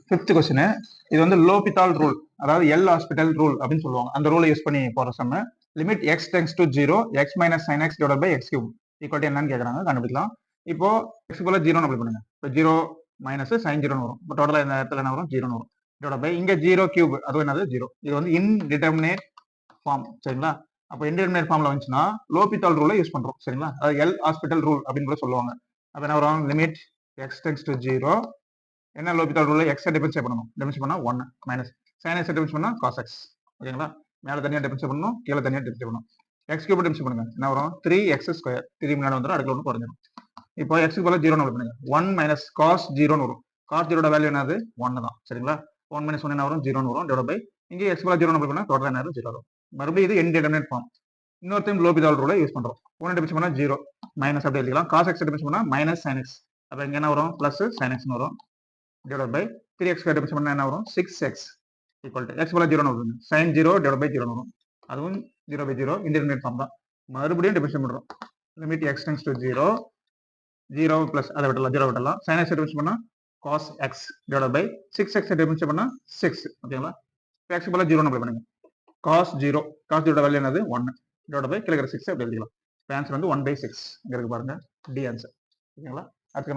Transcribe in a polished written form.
Fifth question, இது வந்து L'Hopital rule, அதாவது எல் ஹாஸ்பிட்டல் ரூல் அப்படின்னு சொல்லுவாங்க. அந்த ரூலை யூஸ் பண்ணி போற சம்ம. Limit x tends to 0 x minus sine x divide by x cube equal to என்னன்னு கேட்கறாங்க, கண்டுபிடிக்கலாம். இப்போ எக்ஸ் போல 0 அப்ளை பண்ணுங்க. இப்போ 0 மைனஸ் சைன் 0 வரும். இப்போ டோட்டலா இந்த இடத்துல என்ன வரும், 0 வரும். டிவைட் பை இங்க 0 கியூப், அதுவும் என்னது 0. இது வந்து இன்டிடெர்மினேட் ஃபார்ம், சரிங்களா? அப்போ இன்டிடெர்மினேட் ஃபார்ம்ல வந்துச்சுன்னா லோபிதால் ரூலை யூஸ் பண்றோம், சரிங்களா? அதாவது எல் ஹாஸ்பிட்டல் ரூல் அப்படின்னு கூட சொல்லுவாங்க. அப்போ என்ன வரும், லிமிட் எக்ஸ் டென்ஸ் டு 0 என்ன லோபிதால் ரூல், எக்ஸ் டிஃபரன்ஷியேட் பண்ணணும். டிஃபரன்ஷியேட் பண்ணா 1 மைனஸ் sin x டிஃபரன்ஷியேட் பண்ணா cos x, ஓகேங்களா? மேல தனியா டிஃபரன்ஷியேட் பண்ணணும், கீழ தனியா டிஃபரன்ஷியேட் பண்ணணும். x கியூப் டிஃபரன்ஷியேட் பண்ணுங்க, என்ன வரும், 3x ஸ்கொயர். 3 முன்னாடி வந்துரும், அடுத்து ஒன்று குறைஞ்சிரும். இப்போ x க்கு பதிலா 0 னு பண்ணுங்க. 1 மைனஸ் cos 0 னு வரும். cos 0 ஓட வேல்யூ என்னது, 1 தான், சரிங்களா? 1 மைனஸ் 1 என்ன வரும், 0 னு வரும். டிவைட் பை இங்க x பதிலா 0 னு பண்ணா டோட்டலா என்ன வரும், 0 வரும். மறுபடியும் இது இன்டிடெர்மினேட் ஃபார்ம். இன்னொரு டைம் லோபிதால் ரூலை யூஸ் பண்றோம். 1 டிஃபரன்ஷியேட் பண்ணா 0 மைனஸ் அப்படி எழுதிக்கலாம். cos x டிஃபரன்ஷியேட் பண்ணா மைனஸ் sin x. அப்ப இங்க என்ன வரும், பிளஸ் sin x னு வரும். divided by 3x square differentiate பண்ணா என்ன வரும், 6x equal to x பதிலா 0 னு வரும். sin 0 divided by 0 னு வரும். அதுவும் 0 by 0 இன்டிடெர்மினேட் ஃபார்ம் தான். மறுபடியும் டிஃபரன்ஷியேட் பண்றோம். Limit x tends to 0 0 plus அதை விடலாம், 0 விடலாம். sin x டிஃபரன்ஷியேட் பண்ணா cos x divided by 6x differentiate பண்ணா 6, ஓகேங்களா? இப்போ x பதிலா 0 னு அப்ளை பண்ணுங்க. cos 0 ஓட வேல்யூ என்னது, 1 divided by கீழ இருக்கிற 6 அப்படி எழுதிக்கலாம். இப்போ ஆன்சர் வந்து 1/6 இங்க இருக்கு பாருங்க, டி ஆன்சர், ஓகேங்களா? அதுக்கு